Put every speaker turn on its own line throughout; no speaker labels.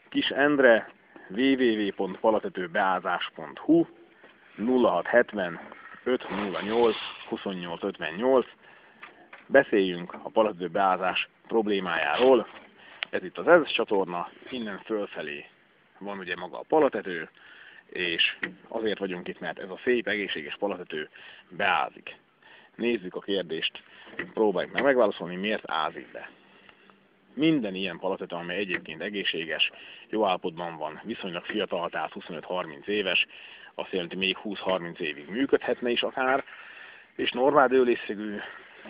Kis Endre, www.palatetőbeázás.hu 0670 508 2858. Beszéljünk a palatetőbeázás problémájáról. Ez itt az EZ csatorna, innen fölfelé van ugye maga a palatető, és azért vagyunk itt, mert ez a szép, egészséges palatető beázik. Nézzük a kérdést, próbáljuk meg megválaszolni, miért ázik be. Minden ilyen palatető, amely egyébként egészséges, jó állapotban van, viszonylag fiatal, tehát 25-30 éves, azt jelenti még 20-30 évig működhetne is akár, és normál dőlésszögű,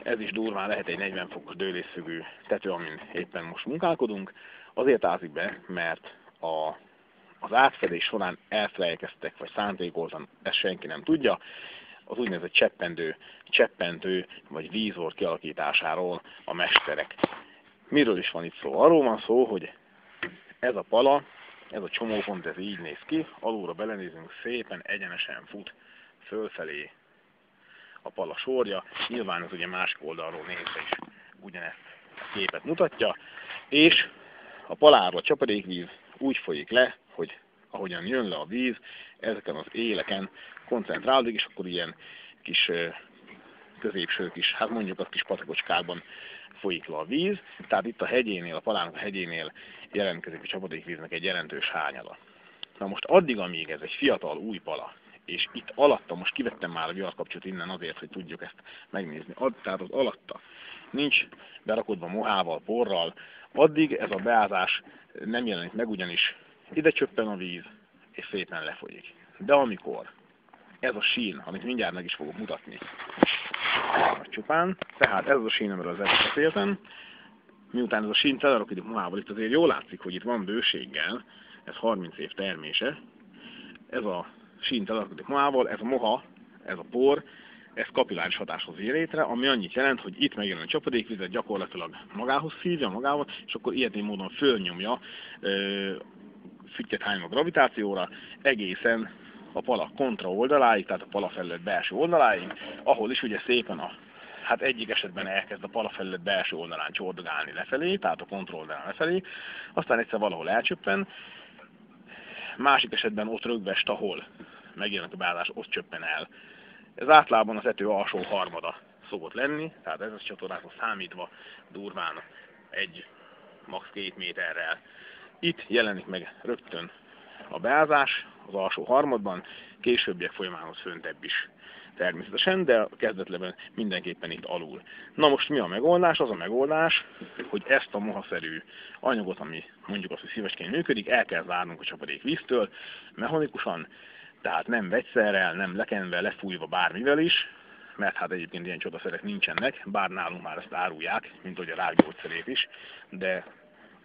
ez is durván lehet egy 40 fokos dőlésszögű tető, amin éppen most munkálkodunk. Azért ázik be, mert az átfedés során elfelejkeztek, vagy szándékoltan, ezt senki nem tudja, az úgynevezett cseppentő vagy vízor kialakításáról a mesterek. Miről is van itt szó? Arról van szó, hogy ez a pala, ez a csomópont, ez így néz ki, alulra belenézünk, szépen egyenesen fut fölfelé a pala sorja. Nyilván ez ugye másik oldalról nézve is ugyanezt a képet mutatja, és a paláról a csapadékvíz úgy folyik le, hogy ahogyan jön le a víz, ezeken az éleken koncentrálódik, és akkor ilyen kis középső kis, hát mondjuk a kis patakocskákban folyik le a víz. Tehát itt a hegyénél, a palának a hegyénél jelentkezik a csapadékvíznek egy jelentős hányada. Na most addig, amíg ez egy fiatal, új pala, és itt alatta, most kivettem már a viharkapcsot innen azért, hogy tudjuk ezt megnézni, tehát az alatta nincs berakodva mohával, porral, addig ez a beázás nem jelenik meg, ugyanis ide csöppen a víz, és szépen lefolyik. De amikor ez a sín, amit mindjárt meg is fogok mutatni, csupán, tehát ez a sín, amiről az előbb beszéltem, miután ez a sín telerakódik mohával, itt azért jól látszik, hogy itt van bőséggel, ez 30 év termése, ez a sín telerakódik mohával, ez a moha, ez a por, ez kapilláris hatáshoz ér létre, ami annyit jelent, hogy itt megjelen a csapadékvizet, gyakorlatilag magához szívja, magával, és akkor ilyetén módon fölnyomja, füttyet hány a gravitációra, egészen a pala kontra oldaláig, tehát a palafelület belső oldaláig, ahol is ugye szépen hát egyik esetben elkezd a palafelület belső oldalán csordogálni lefelé, tehát a kontrolldalán lefelé, aztán egyszer valahol elcsöppen, másik esetben ott rögvest, ahol megjelenik a beázás, ott csöppen el. Ez általában az tető alsó harmada szokott lenni, tehát ez a csatornákhoz számítva durván 1-2 méterrel. Itt jelenik meg rögtön a beázás az alsó harmadban, későbbiek folyamán az föntebb is természetesen, de kezdetben mindenképpen itt alul. Na most mi a megoldás? Az a megoldás, hogy ezt a mohaszerű anyagot, ami mondjuk azt, hogy szívecskén működik, el kell zárnunk a csapadékvíztől mechanikusan, tehát nem vegyszerrel, nem lekenve, lefújva bármivel is, mert hát egyébként ilyen csodaszerek nincsenek, bár nálunk már ezt árulják, mint hogy a rákgyógyszerét is, de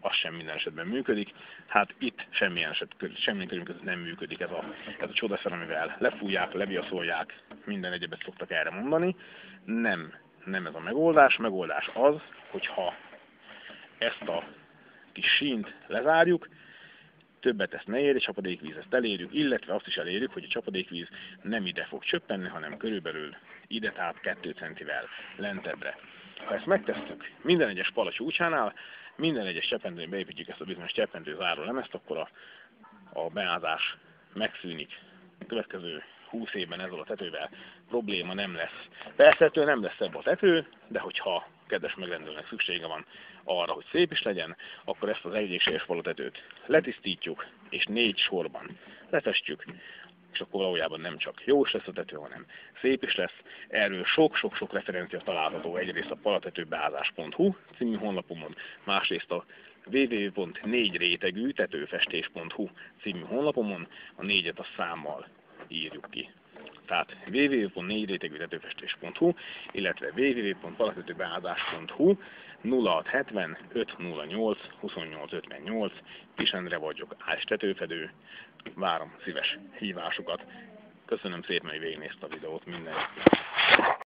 az sem minden esetben működik. Hát itt semmilyen körülmények között nem működik ez a csodaszer, amivel lefújják, leviaszolják, minden egyebet szoktak erre mondani. Nem ez a megoldás. A megoldás az, hogyha ezt a kis sínt lezárjuk, többet ezt ne érj, a csapadékvíz ezt elérjük, illetve azt is elérjük, hogy a csapadékvíz nem ide fog csöppenni, hanem körülbelül ide, tehát 2 centivel lentebbre. Ha ezt megtesszük minden egyes pala csúcsánál, minden egyes cseppentőn beépítjük ezt a bizonyos cseppentő záró lemezt, akkor a beázás megszűnik. A következő 20 évben ezzel a tetővel probléma nem lesz. Persze ettől nem lesz szebb a tető, de hogyha kedves megrendelőnek szüksége van arra, hogy szép is legyen, akkor ezt az egészséges palatetőt letisztítjuk, és 4 sorban lefestjük, és akkor valójában nem csak jó is lesz a tető, hanem szép is lesz. Erről sok-sok referencia található, egyrészt a palatetőbeázás.hu című honlapomon, másrészt a www.4rétegű-tetőfestés.hu című honlapomon, a 4-et a számmal írjuk ki. Tehát www.4rétegű-tetőfestés.hu, illetve www.palatetőbeázás.hu 0670 508 2858. Kis Endre vagyok, tetőfedő. Várom szíves hívásukat. Köszönöm szépen, hogy végignézte a videót, mindenki.